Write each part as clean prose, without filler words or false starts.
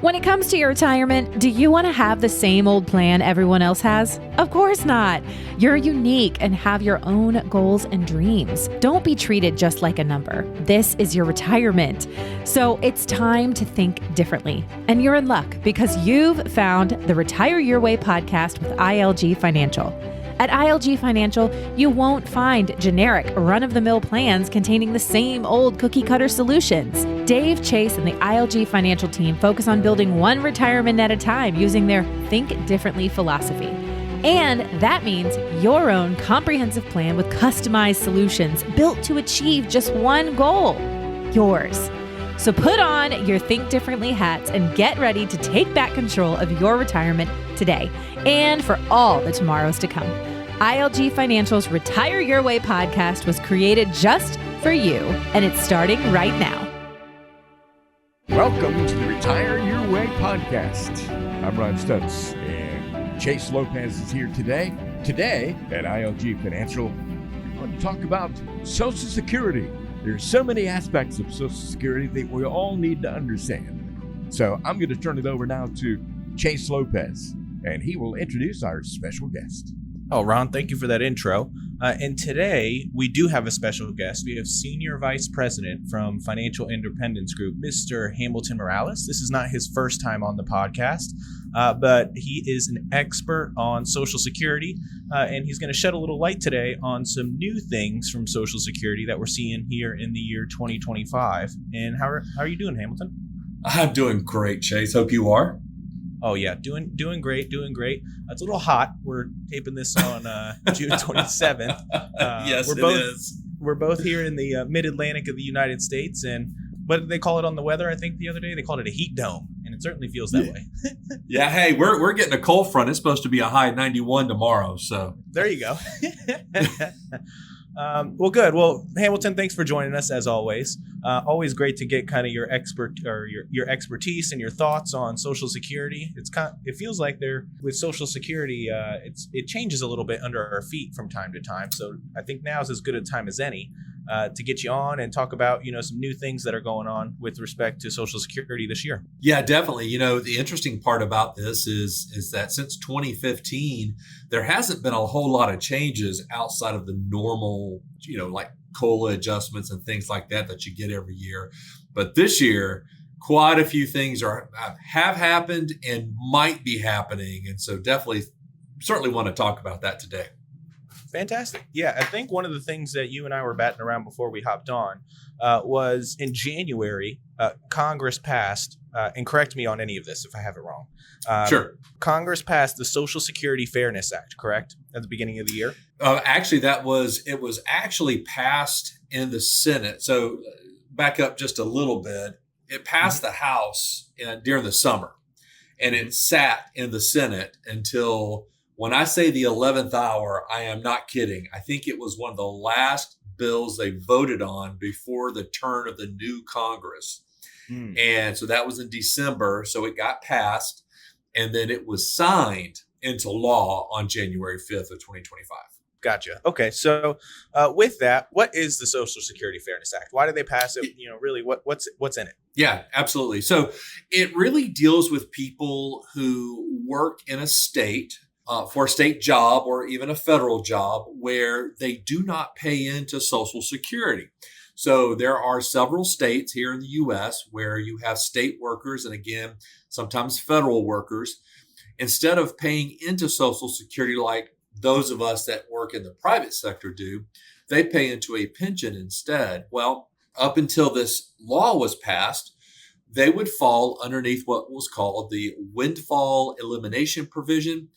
When it comes to your retirement, do you want to have the same old plan everyone else has? Of course not. You're unique and have your own goals and dreams. Don't be treated just like a number. This is your retirement. So it's time to think differently. And you're in luck because you've found the Retire Your Way podcast with ILG Financial. At ILG Financial, you won't find generic, run-of-the-mill plans containing the same old cookie-cutter solutions. Dave Chase and the ILG Financial team focus on building one retirement at a time using their Think Differently philosophy. And that means your own comprehensive plan with customized solutions built to achieve just one goal, yours. So put on your Think Differently hats and get ready to take back control of your retirement today and for all the tomorrows to come. ILG Financial's Retire Your Way podcast was created just for you, and it's starting right now. Welcome to the Retire Your Way podcast. I'm Ron Stutz, and Chase Lopez is here today. Today at ILG Financial, we're going to talk about Social Security. There's so many aspects of Social Security that we all need to understand. So I'm going to turn it over now to Chase Lopez, and he will introduce our special guest. Oh, Ron, thank you for that intro. And today we do have a special guest. We have Senior Vice President from Financial Independence Group, Mr. Hamilton Morales. This is not his first time on the podcast, but he is an expert on Social Security, and he's going to shed a little light today on some new things from Social Security that we're seeing here in the year 2025. And how are you doing, Hamilton? I'm doing great, Chase. Hope you are. Oh, yeah. Doing great. It's a little hot. We're taping this on June 27th. Yes, it is. We're both here in the mid-Atlantic of the United States. And what did they call it on the weather, I think, the other day? They called it a heat dome. And it certainly feels that way. Yeah, hey, we're getting a cold front. It's supposed to be a high 91 tomorrow. So there you go. Well, good. Well, Hamilton, thanks for joining us as always. Always great to get kind of your expertise and your thoughts on Social Security. It feels like with Social Security, it changes a little bit under our feet from time to time. So I think now is as good a time as any to get you on and talk about some new things that are going on with respect to Social Security this year. Yeah, definitely. The interesting part about this is that since 2015, there hasn't been a whole lot of changes outside of the normal, like COLA adjustments and things like that you get every year. But this year, quite a few things have happened and might be happening. And so certainly want to talk about that today. Fantastic. Yeah, I think one of the things that you and I were batting around before we hopped on was in January, Congress passed, and correct me on any of this if I have it wrong. Sure. Congress passed the Social Security Fairness Act, correct? At the beginning of the year? Actually, it was actually passed in the Senate. So back up just a little bit. It passed the House during the summer, and it sat in the Senate until, when I say the 11th hour, I am not kidding. I think it was one of the last bills they voted on before the turn of the new Congress. And so that was in December. So it got passed, and then it was signed into law on January 5th of 2025. Gotcha. Okay. So with that, what is the Social Security Fairness Act? Why did they pass it? Really, what's in it? Yeah, absolutely. So it really deals with people who work in a state for a state job or even a federal job where they do not pay into Social Security. So there are several states here in the U.S. where you have state workers and, again, sometimes federal workers. Instead of paying into Social Security like those of us that work in the private sector do, they pay into a pension instead. Well, up until this law was passed, they would fall underneath what was called the Windfall Elimination Provision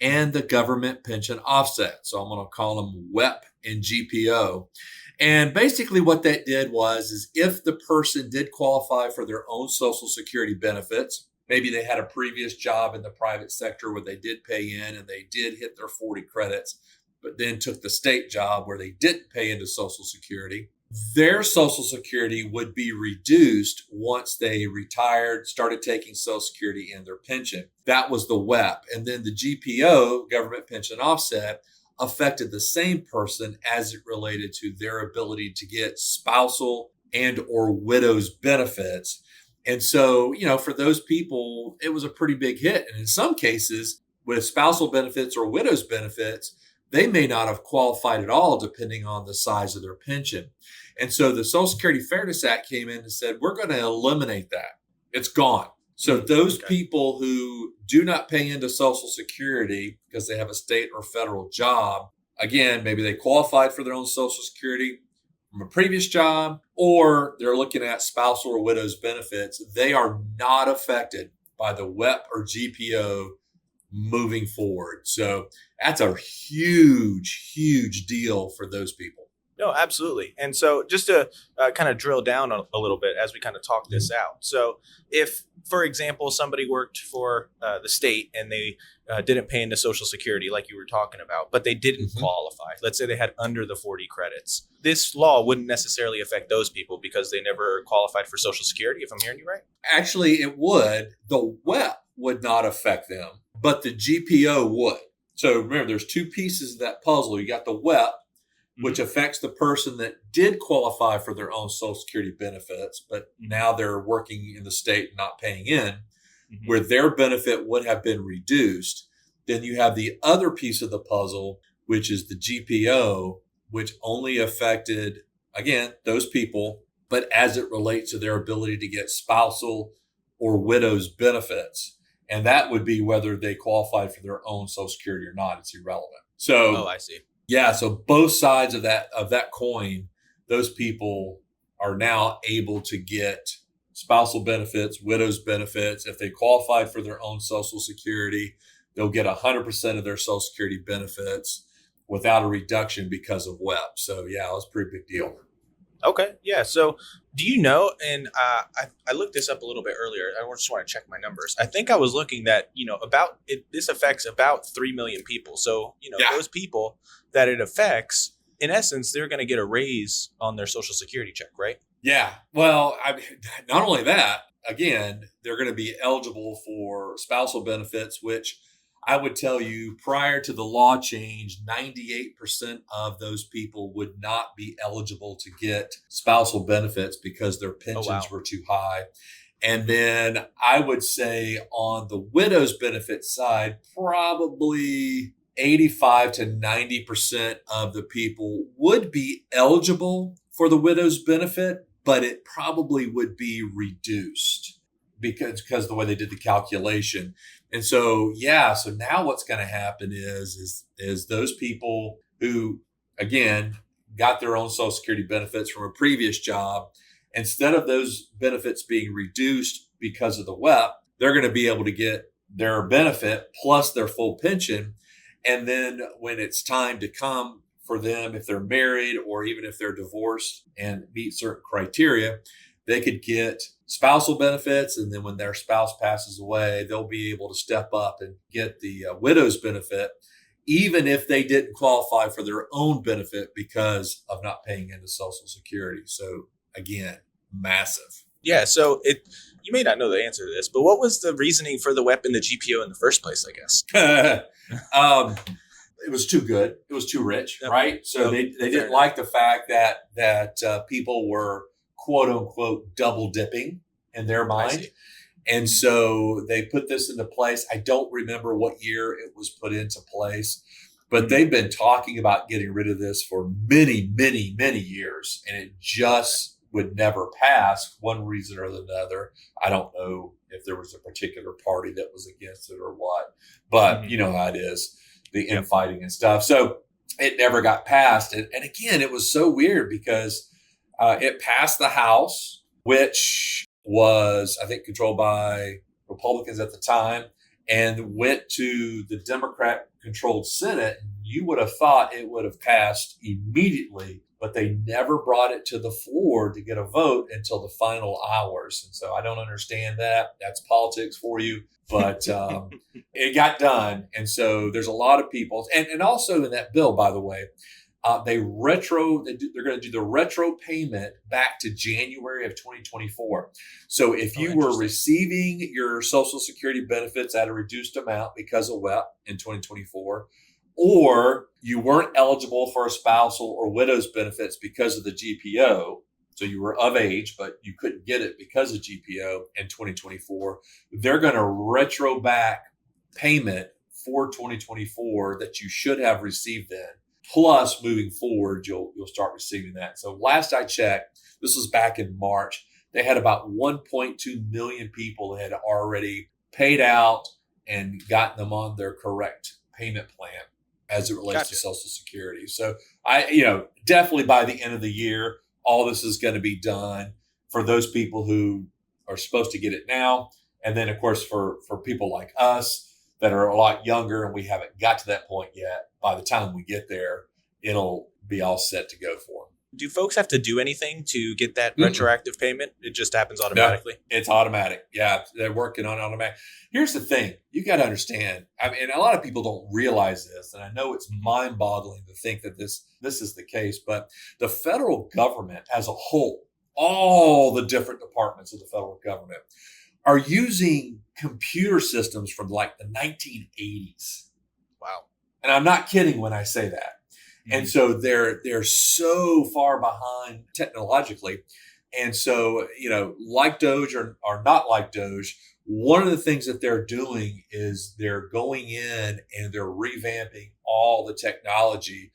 and the Government Pension Offset. So I'm going to call them WEP and GPO. And basically what that did is if the person did qualify for their own Social Security benefits, maybe they had a previous job in the private sector where they did pay in and they did hit their 40 credits, but then took the state job where they didn't pay into Social Security, their Social Security would be reduced once they retired, started taking Social Security and their pension. That was the WEP. And then the GPO, Government Pension Offset, affected the same person as it related to their ability to get spousal and or widow's benefits. And so, for those people, it was a pretty big hit. And in some cases, with spousal benefits or widow's benefits, they may not have qualified at all, depending on the size of their pension. And so the Social Security Fairness Act came in and said, we're going to eliminate that. It's gone. So those people who do not pay into Social Security because they have a state or federal job, again, maybe they qualified for their own Social Security from a previous job, or they're looking at spousal or widow's benefits, they are not affected by the WEP or GPO moving forward. So that's a huge, huge deal for those people. No, absolutely. And so just to kind of drill down a little bit as we kind of talk this out. So if, for example, somebody worked for the state and they didn't pay into Social Security like you were talking about, but they didn't qualify. Let's say they had under the 40 credits. This law wouldn't necessarily affect those people because they never qualified for Social Security, if I'm hearing you right? Actually, it would. The WEP would not affect them, but the GPO would. So remember, there's two pieces of that puzzle. You got the WEP, which affects the person that did qualify for their own Social Security benefits, but now they're working in the state and not paying in, where their benefit would have been reduced. Then you have the other piece of the puzzle, which is the GPO, which only affected, again, those people, but as it relates to their ability to get spousal or widow's benefits. And that would be whether they qualified for their own Social Security or not. It's irrelevant. So, I see. Yeah, so both sides of that coin, those people are now able to get spousal benefits, widow's benefits. If they qualified for their own Social Security, they'll get 100% of their Social Security benefits without a reduction because of WEP. So yeah, it was a pretty big deal. Okay. Yeah. So do you know, and I looked this up a little bit earlier. I just want to check my numbers. I think I was looking that, this affects about 3 million people. So, those people that it affects, in essence, they're going to get a raise on their Social Security check, right? Yeah. Well, not only that, again, they're going to be eligible for spousal benefits, which I would tell you prior to the law change, 98% of those people would not be eligible to get spousal benefits because their pensions were too high. And then I would say on the widow's benefit side, probably 85 to 90% of the people would be eligible for the widow's benefit, but it probably would be reduced because of the way they did the calculation. And so, so now what's going to happen is those people who, again, got their own Social Security benefits from a previous job, instead of those benefits being reduced because of the WEP, they're going to be able to get their benefit plus their full pension. And then when it's time to come for them, if they're married or even if they're divorced and meet certain criteria, they could get spousal benefits. And then when their spouse passes away, they'll be able to step up and get the widow's benefit, even if they didn't qualify for their own benefit because of not paying into Social Security. So again, massive. Yeah. So you may not know the answer to this, but what was the reasoning for the WEP and the GPO in the first place, I guess? It was too good. It was too rich, right? So they didn't like the fact that people were quote unquote double dipping in their mind. And so they put this into place. I don't remember what year it was put into place, but they've been talking about getting rid of this for many, many, many years. And it just would never pass one reason or another. I don't know if there was a particular party that was against it or what, but you know how it is, the infighting and stuff. So it never got passed. And again, it was so weird because it passed the House, which was, I think, controlled by Republicans at the time, and went to the Democrat-controlled Senate. You would have thought it would have passed immediately, but they never brought it to the floor to get a vote until the final hours. And so I don't understand that. That's politics for you. But it got done. And so there's a lot of people. And also in that bill, by the way, they're going to do the retro payment back to January of 2024. So if you were receiving your Social Security benefits at a reduced amount because of WEP in 2024, or you weren't eligible for a spousal or widow's benefits because of the GPO, so you were of age, but you couldn't get it because of GPO in 2024, they're going to retro back payment for 2024 that you should have received then. Plus, moving forward, you'll start receiving that. So last I checked, this was back in March, they had about 1.2 million people that had already paid out and gotten them on their correct payment plan as it relates to Social Security. So definitely by the end of the year, all this is going to be done for those people who are supposed to get it now. And then, of course, for people like us that are a lot younger and we haven't got to that point yet, by the time we get there, it'll be all set to go for them. Do folks have to do anything to get that retroactive payment? It just happens automatically? No, it's automatic. Yeah, they're working on automatic. Here's the thing. You got to understand. I mean, a lot of people don't realize this, and I know it's mind-boggling to think that this is the case, but the federal government as a whole, all the different departments of the federal government are using computer systems from like the 1980s. Wow. And I'm not kidding when I say that. And so they're so far behind technologically. And so, like Doge or not like Doge, one of the things that they're doing is they're going in and they're revamping all the technology,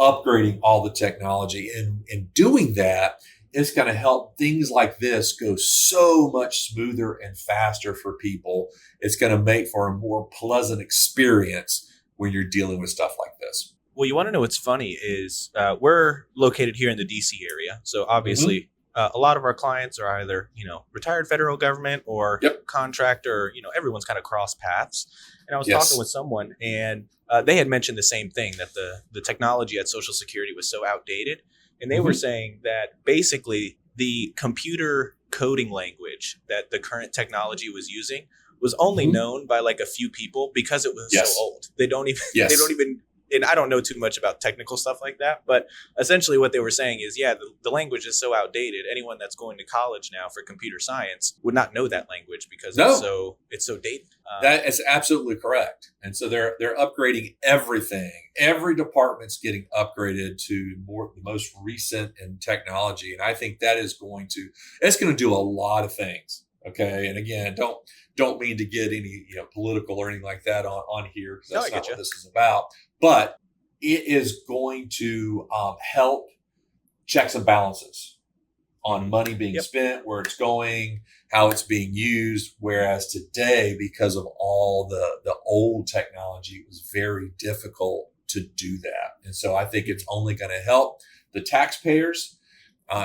upgrading all the technology. And in doing that, it's going to help things like this go so much smoother and faster for people. It's going to make for a more pleasant experience when you're dealing with stuff like this. Well, you want to know what's funny is we're located here in the DC area. So obviously a lot of our clients are either, retired federal government or contractor, everyone's kind of cross paths. And I was talking with someone and they had mentioned the same thing, that the technology at Social Security was so outdated. And they were saying that basically the computer coding language that the current technology was using was only known by like a few people because it was so old. They don't even, and I don't know too much about technical stuff like that, but essentially what they were saying is, the language is so outdated. Anyone that's going to college now for computer science would not know that language because it's so dated. That is absolutely correct. And so they're upgrading everything. Every department's getting upgraded to the most recent in technology. And I think that it's going to do a lot of things. Okay. And again, don't mean to get any, political or anything like that on here, because that's not what this is about. But it is going to help checks and balances on money being spent, where it's going, how it's being used. Whereas today, because of all the old technology, it was very difficult to do that. And so I think it's only going to help the taxpayers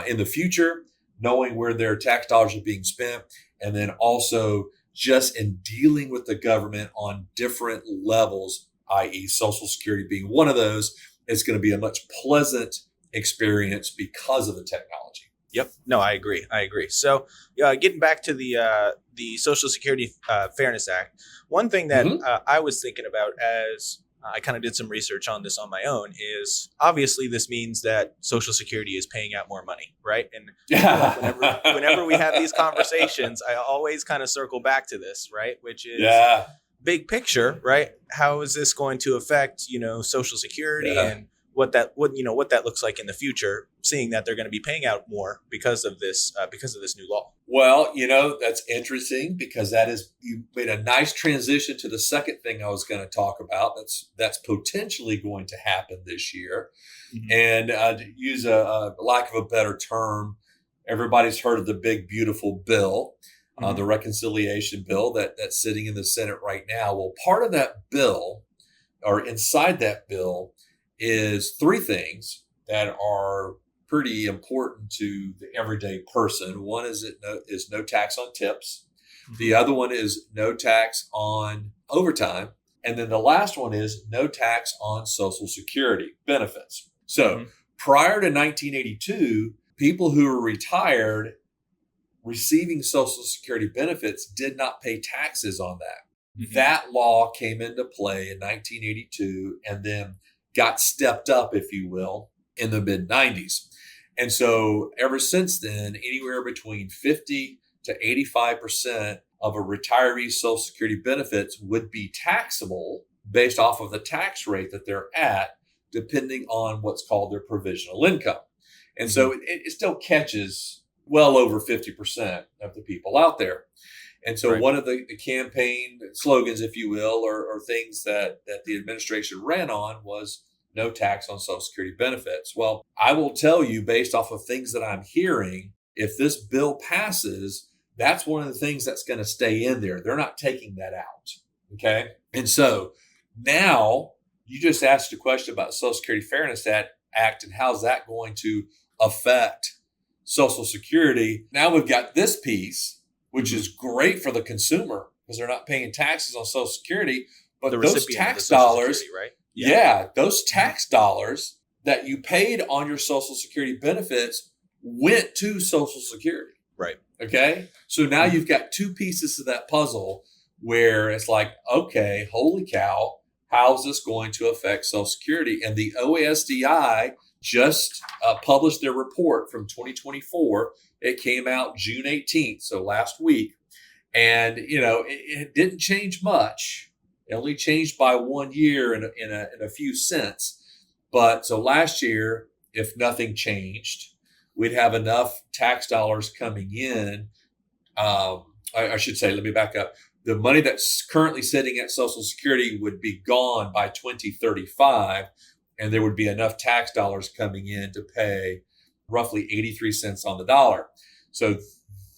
in the future, knowing where their tax dollars are being spent, and then also just in dealing with the government on different levels, i.e. Social Security being one of those. It's going to be a much pleasant experience because of the technology. Yep. No, I agree. So getting back to the Social Security Fairness Act, one thing that I was thinking about as I kind of did some research on this on my own is obviously this means that Social Security is paying out more money, right? And whenever we have these conversations, I always kind of circle back to this, right? Which is big picture, right? How is this going to affect, Social Security and what that looks like in the future, seeing that they're going to be paying out more because of this new law? Well, that's interesting because you made a nice transition to the second thing I was going to talk about. That's potentially going to happen this year. And to use a lack of a better term, everybody's heard of the big, beautiful bill, the reconciliation bill that's sitting in the Senate right now. Well, part of that bill, or inside that bill, is three things that are pretty important to the everyday person. One is no tax on tips. The other one is no tax on overtime. And then the last one is no tax on Social Security benefits. So prior to 1982, people who were retired receiving Social Security benefits did not pay taxes on that. That law came into play in 1982 and then got stepped up, if you will, in the mid 90s. And so ever since then, anywhere between 50 to 85% of a retiree's Social Security benefits would be taxable based off of the tax rate that they're at, depending on what's called their provisional income. And so it still catches well over 50% of the people out there. And so one of the campaign slogans, if you will, or things that the administration ran on was no tax on Social Security benefits. Well, I will tell you, based off of things that I'm hearing, if this bill passes, that's one of the things that's going to stay in there. They're not taking that out. Okay. And so now you just asked a question about Social Security Fairness Act and how's that going to affect Social Security. Now we've got this piece, which is great for the consumer because they're not paying taxes on Social Security, but those tax dollars, right? Yeah, those tax dollars that you paid on your Social Security benefits went to Social Security. Right. Okay. So now you've got two pieces of that puzzle where it's like, okay, holy cow, how's this going to affect Social Security? And the OASDI just published their report from 2024. It came out June 18th, so last week. And, it didn't change much. It only changed by 1 year in a few cents. But so last year, if nothing changed, we'd have enough tax dollars coming in. I should say, let me back up. The money that's currently sitting at Social Security would be gone by 2035, and there would be enough tax dollars coming in to pay roughly 83 cents on the dollar. So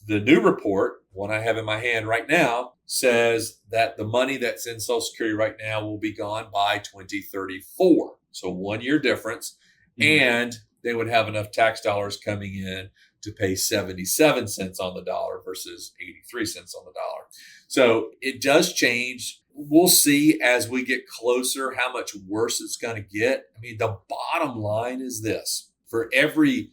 the new report, one I have in my hand right now, says that the money that's in Social Security right now will be gone by 2034. So 1 year difference. And they would have enough tax dollars coming in to pay 77 cents on the dollar versus 83 cents on the dollar. So it does change. We'll see as we get closer how much worse it's going to get. I mean, the bottom line is this. For every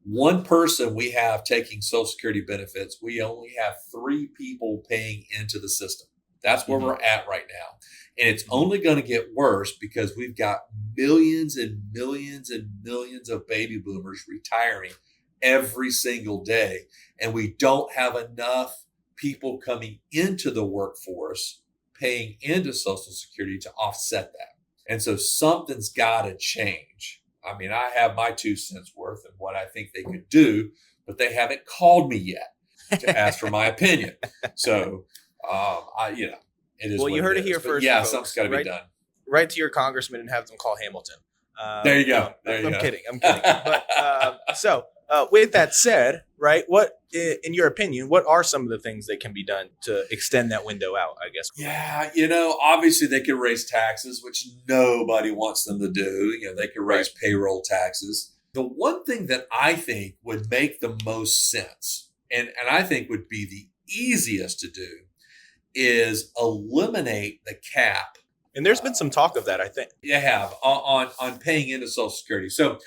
one person we have taking Social Security benefits, we only have 3 people paying into the system. That's where we're at right now. And it's only going to get worse because we've got millions and millions and millions of baby boomers retiring every single day. And we don't have enough people coming into the workforce paying into Social Security to offset that. And so something's got to change. I mean, I have my 2 cents worth of what I think they could do, but they haven't called me yet to ask for my opinion. So, it is. Well, you heard it here first. Yeah, something's got to be done. Write to your congressman and have them call Hamilton. There you go. I'm kidding. But so with that said, right, what, in your opinion, what are some of the things that can be done to extend that window out, I guess? Yeah, obviously they could raise taxes, which nobody wants them to do. They could raise payroll taxes. The one thing that I think would make the most sense, and I think would be the easiest to do, is eliminate the cap. And there's been some talk of that, I think. You have on paying into Social Security. So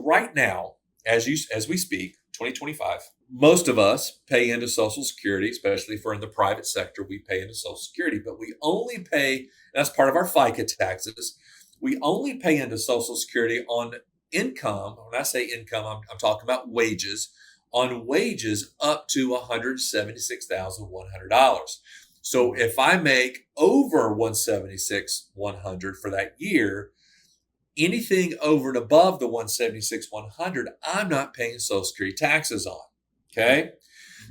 right now, as we speak, 2025, most of us pay into Social Security, especially if we're in the private sector, we pay into Social Security, but we only pay, that's part of our FICA taxes. We only pay into Social Security on income. When I say income, I'm talking about wages, on wages up to $176,100. So if I make over $176,100 for that year, anything over and above the $176,100, I'm not paying Social Security taxes on. Okay.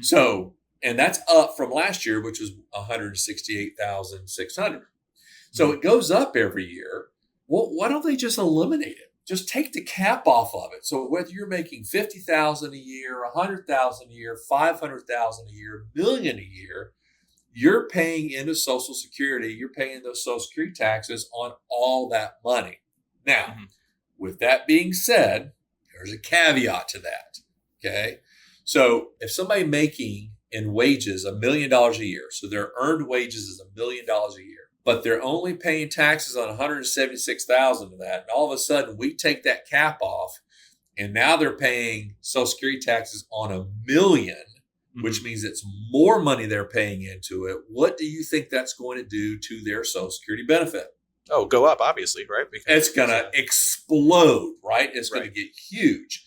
So, and that's up from last year, which was $168,600. So it goes up every year. Well, why don't they just eliminate it? Just take the cap off of it. So whether you're making $50,000 a year, $100,000 a year, $500,000 a year, $1 million a year, you're paying into Social Security. You're paying those Social Security taxes on all that money. Now, with that being said, there's a caveat to that. Okay. So if somebody making in wages $1 million a year, so their earned wages is $1 million a year, but they're only paying taxes on $176,000 of that. And all of a sudden we take that cap off and now they're paying Social Security taxes on $1 million, which means it's more money they're paying into it. What do you think that's going to do to their Social Security benefit? Oh, go up, obviously, right? Because it's going to explode, right? It's going to get huge.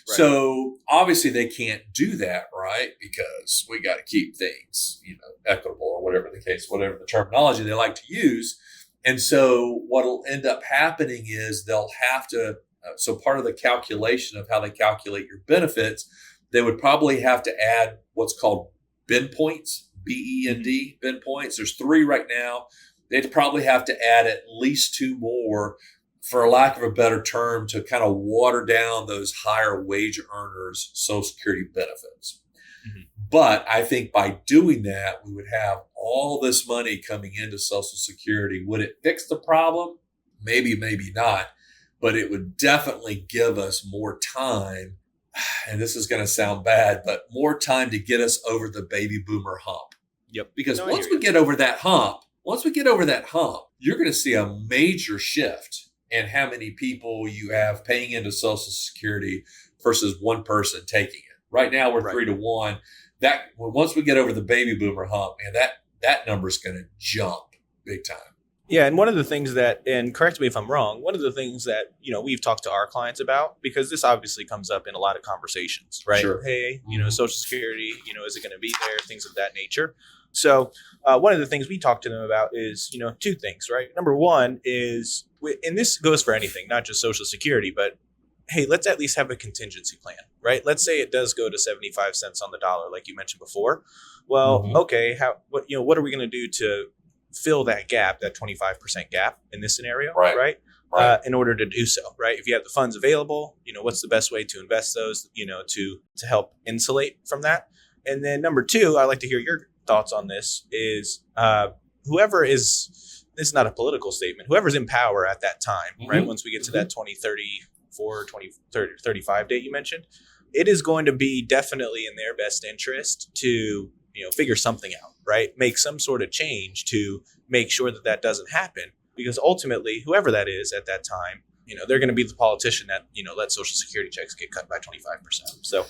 Right. So obviously they can't do that, right? Because we got to keep things, equitable or whatever the case, whatever the terminology they like to use. And so what'll end up happening is they'll have to So part of the calculation of how they calculate your benefits, they would probably have to add what's called bend points, BEND, bend points. There's 3 right now. They'd probably have to add at least 2 more, for lack of a better term, to kind of water down those higher wage earners' Social Security benefits. Mm-hmm. But I think by doing that, we would have all this money coming into Social Security. Would it fix the problem? Maybe, maybe not. But it would definitely give us more time. And this is going to sound bad, but more time to get us over the baby boomer hump. Yep. Because once we get over that hump, you're going to see a major shift in how many people you have paying into Social Security versus one person taking it. Right now, we're 3 to 1. Once we get over the baby boomer hump, man, that number is going to jump big time. Yeah, and one of the things that, and correct me if I'm wrong, one of the things that, we've talked to our clients about, because this obviously comes up in a lot of conversations, right? Sure. Hey, Social Security, is it going to be there? Things of that nature. So one of the things we talk to them about is, 2 things, right? Number one is, and this goes for anything, not just Social Security, but hey, let's at least have a contingency plan, right? Let's say it does go to 75 cents on the dollar, like you mentioned before. Well, okay, what are we going to do to fill that gap, that 25% gap in this scenario, right? In order to do so, right? If you have the funds available, what's the best way to invest those, to help insulate from that? And then number 2, I'd like to hear your thoughts on this is whoever is, this is not a political statement, whoever's in power at that time, right? Once we get to that 2034, 2035 date you mentioned, it is going to be definitely in their best interest to figure something out, right? Make some sort of change to make sure that doesn't happen, because ultimately, whoever that is at that time, they're going to be the politician that, let Social Security checks get cut by 25%. So,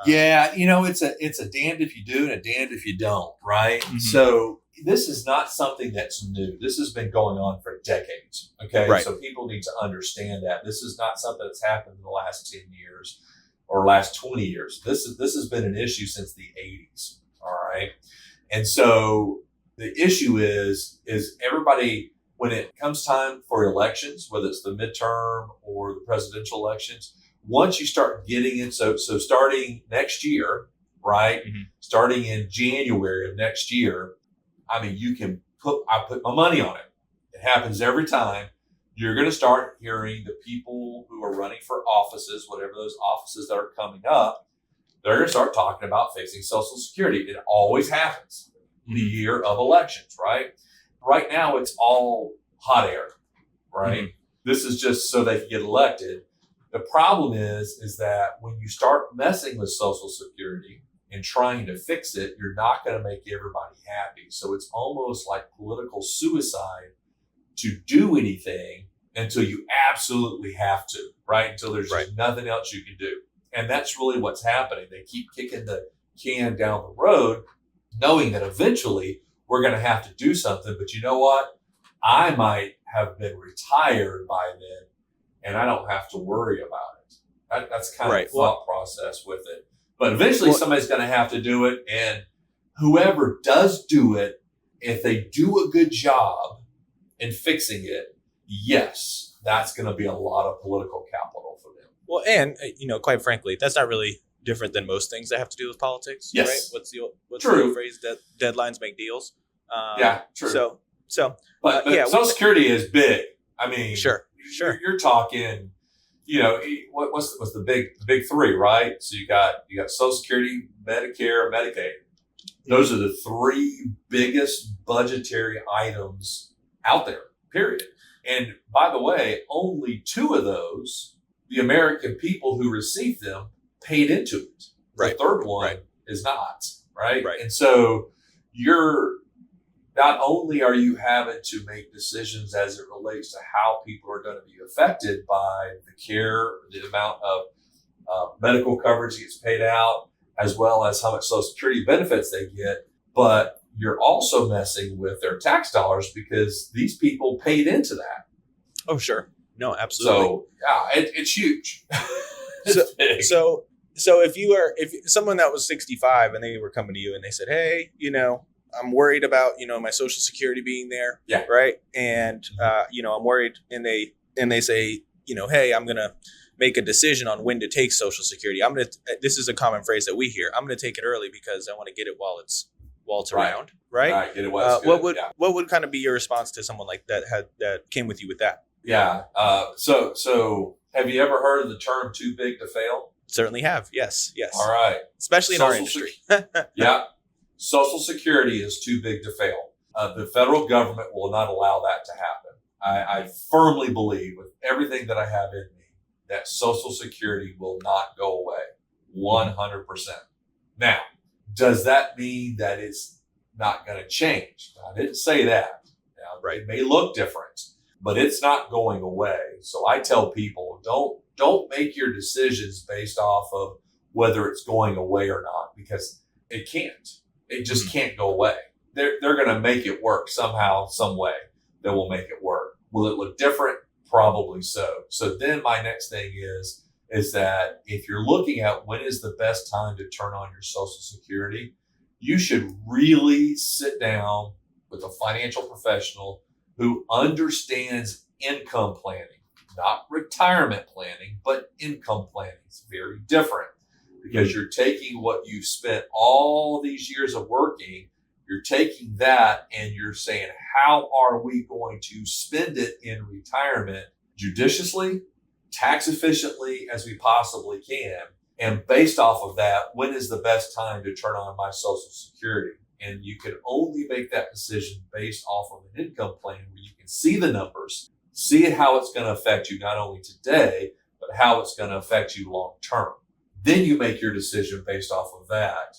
it's a damned if you do and a damned if you don't, right? Mm-hmm. So this is not something that's new. This has been going on for decades. Okay. Right. So people need to understand that this is not something that's happened in the last 10 years or last 20 years. This has been an issue since the 80s. All right. And so the issue is everybody, when it comes time for elections, whether it's the midterm or the presidential elections, once you start getting in, so starting next year, right? Mm-hmm. Starting in January of next year, I mean, I put my money on it. It happens every time. You're going to start hearing the people who are running for offices, whatever those offices that are coming up, they're going to start talking about fixing Social Security. It always happens the year of elections, right? Right now, it's all hot air, right? Mm-hmm. This is just so they can get elected. The problem is that when you start messing with Social Security and trying to fix it, you're not going to make everybody happy. So it's almost like political suicide to do anything until you absolutely have to, right? Until there's just nothing else you can do. And that's really what's happening. They keep kicking the can down the road, knowing that eventually we're going to have to do something. But you know what? I might have been retired by then, and I don't have to worry about it. That's kind of the thought process with it. But eventually somebody's going to have to do it. And whoever does do it, if they do a good job in fixing it, yes, that's going to be a lot of political capital for them. Well, and, quite frankly, that's not really different than most things that have to do with politics. Yes. Right? What's the old phrase? Deadlines make deals. True. So, but Social Security is big. I mean, sure. You're talking, what's the big 3, right? So you got Social Security, Medicare, Medicaid. Those are the 3 biggest budgetary items out there, period. And by the way, only 2 of those, the American people who receive them paid into it. Right. The third one is not, right? Right. And so not only are you having to make decisions as it relates to how people are going to be affected by the care, the amount of medical coverage that gets paid out, as well as how much Social Security benefits they get, but you're also messing with their tax dollars because these people paid into that. Oh, sure. No, absolutely. So, it's huge. So if someone that was 65 and they were coming to you and they said, hey, I'm worried about, my Social Security being there. Yeah. Right. And, I'm worried. And they say, hey, I'm going to make a decision on when to take Social Security. This is a common phrase that we hear. I'm going to take it early because I want to get it while it's around, right? Right. Get it while it's good. What would kind of be your response to someone like that came with you with that? Yeah. So have you ever heard of the term "too big to fail"? Certainly have. Yes. All right. Especially in our industry. Yeah. Social Security is too big to fail. The federal government will not allow that to happen. I firmly believe with everything that I have in me that Social Security will not go away 100%. Now, does that mean that it's not going to change? I didn't say that. Now, right. It may look different, but it's not going away. So I tell people, don't make your decisions based off of whether it's going away or not, because it can't. It just can't go away. They're going to make it work somehow, some way. They will make it work. Will it look different? Probably so. So then my next thing is that if you're looking at when is the best time to turn on your Social Security, you should really sit down with a financial professional who understands income planning, not retirement planning, but income planning. It's very different because you're taking what you've spent all these years of working, you're taking that and you're saying, how are we going to spend it in retirement judiciously, tax efficiently as we possibly can? And based off of that, when is the best time to turn on my Social Security? And you can only make that decision based off of an income plan where you can see the numbers, see how it's going to affect you not only today, but how it's going to affect you long term. Then you make your decision based off of that,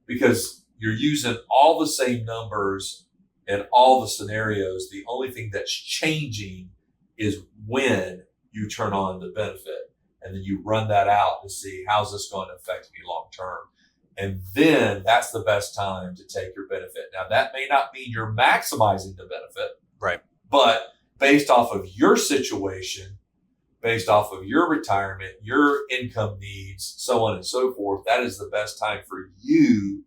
because you're using all the same numbers in all the scenarios. The only thing that's changing is when you turn on the benefit, and then you run that out to see how's this going to affect me long term. And then that's the best time to take your benefit. Now, that may not mean you're maximizing the benefit, right? But based off of your situation, based off of your retirement, your income needs, so on and so forth, that is the best time for you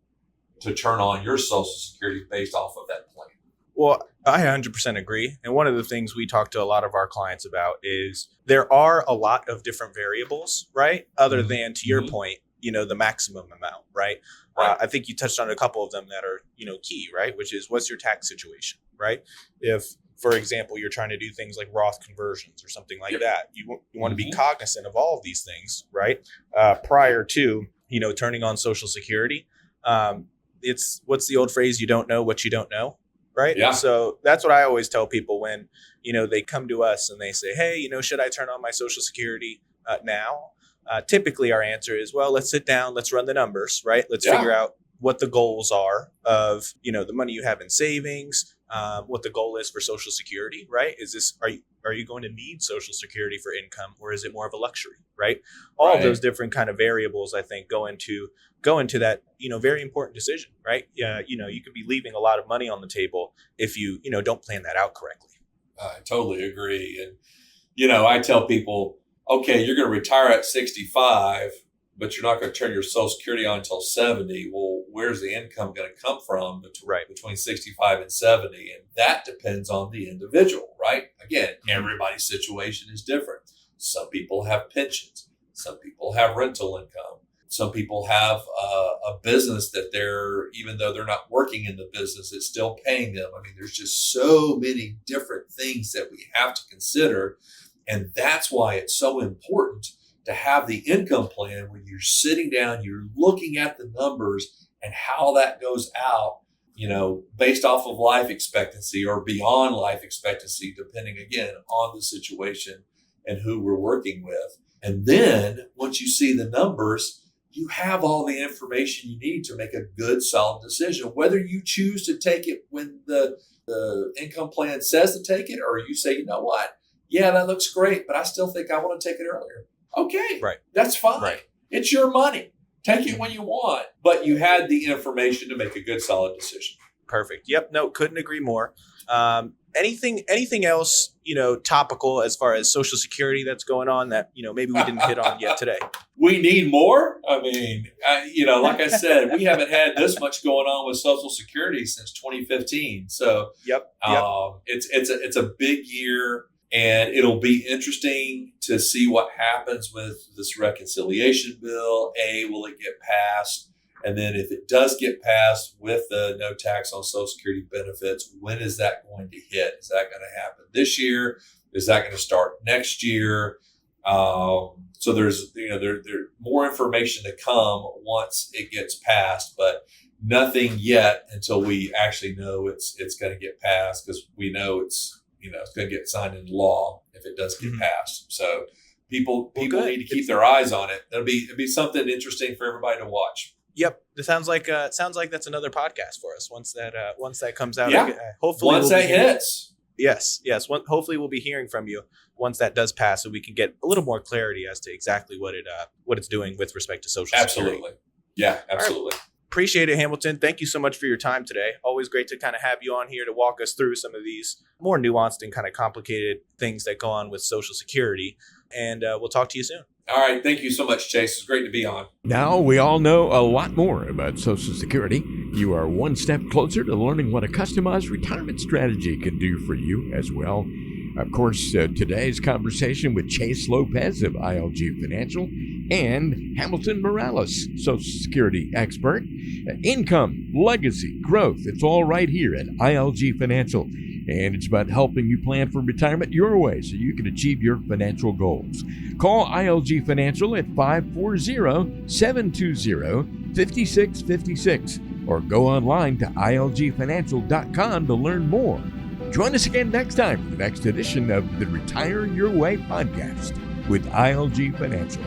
to turn on your Social Security based off of that plan. Well, I 100% agree. And one of the things we talk to a lot of our clients about is there are a lot of different variables, right? Other than, to your point, the maximum amount, right? I think you touched on a couple of them that are, key, right? Which is, what's your tax situation, right? If, for example, you're trying to do things like Roth conversions or something like that, you want to be cognizant of all of these things, right? Prior to, turning on Social Security. It's, what's the old phrase? You don't know what you don't know, right? Yeah. So that's what I always tell people when, they come to us and they say, hey, should I turn on my Social Security now? Typically our answer is, well, let's sit down, let's run the numbers, right? Let's figure out what the goals are of, the money you have in savings, what the goal is for Social Security, right? Is this, are you going to need Social Security for income, or is it more of a luxury, right? All of those different kind of variables, I think, go into that, very important decision, right? Yeah. You could be leaving a lot of money on the table if you, don't plan that out correctly. I totally agree. And, I tell people, okay, you're going to retire at 65, but you're not going to turn your Social Security on until 70. Well, where's the income going to come from between 65 and 70? And that depends on the individual, right? Again, everybody's situation is different. Some people have pensions. Some people have rental income. Some people have a business that even though they're not working in the business, it's still paying them. I mean, there's just so many different things that we have to consider. And that's why it's so important to have the income plan when you're sitting down, you're looking at the numbers and how that goes out, based off of life expectancy or beyond life expectancy, depending again on the situation and who we're working with. And then once you see the numbers, you have all the information you need to make a good, solid decision, whether you choose to take it when the income plan says to take it, or you say, you know what? Yeah, that looks great, but I still think I want to take it earlier. Okay, right. That's fine. Right. It's your money. Take it when you want, but you had the information to make a good, solid decision. Perfect. Yep. No, couldn't agree more. Anything else, topical as far as Social Security that's going on that, maybe we didn't hit on yet today? We need more. I mean, like I said, we haven't had this much going on with Social Security since 2015. So yep. It's a big year. And it'll be interesting to see what happens with this reconciliation bill. Will it get passed? And then if it does get passed with the no tax on Social Security benefits, when is that going to hit? Is that going to happen this year? Is that going to start next year? So there's there's more information to come once it gets passed, but nothing yet until we actually know it's going to get passed, because we know it's going to get signed into law if it does get passed. So people need to keep their eyes on it. It'll be something interesting for everybody to watch. Yep, it sounds like that's another podcast for us once that comes out. Yeah. Hopefully once that hits. Yes. Hopefully we'll be hearing from you once that does pass, so we can get a little more clarity as to exactly what it's doing with respect to Social Security. Absolutely. Yeah, absolutely. Right. Appreciate it, Hamilton. Thank you so much for your time today. Always great to kind of have you on here to walk us through some of these more nuanced and kind of complicated things that go on with Social Security. And we'll talk to you soon. All right. Thank you so much, Chase. It's great to be on. Now we all know a lot more about Social Security. You are one step closer to learning what a customized retirement strategy can do for you as well. Of course, today's conversation with Chase Lopez of ILG Financial and Hamilton Morales, Social Security expert. Income, legacy, growth, it's all right here at ILG Financial. And it's about helping you plan for retirement your way so you can achieve your financial goals. Call ILG Financial at 540-720-5656 or go online to ilgfinancial.com to learn more. Join us again next time for the next edition of the Retire Your Way podcast with ILG Financial.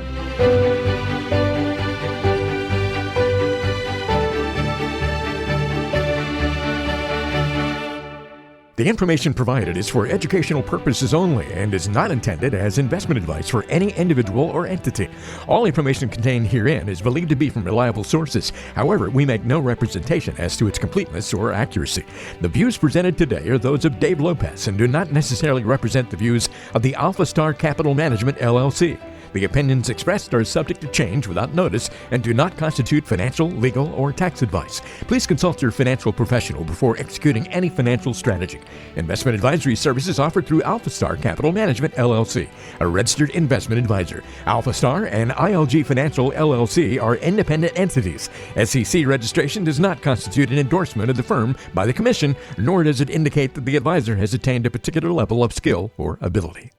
The information provided is for educational purposes only and is not intended as investment advice for any individual or entity. All information contained herein is believed to be from reliable sources. However, we make no representation as to its completeness or accuracy. The views presented today are those of Dave Lopez and do not necessarily represent the views of the Alpha Star Capital Management, LLC. The opinions expressed are subject to change without notice and do not constitute financial, legal, or tax advice. Please consult your financial professional before executing any financial strategy. Investment advisory services offered through Alpha Star Capital Management, LLC, a registered investment advisor. Alpha Star and ILG Financial, LLC are independent entities. SEC registration does not constitute an endorsement of the firm by the Commission, nor does it indicate that the advisor has attained a particular level of skill or ability.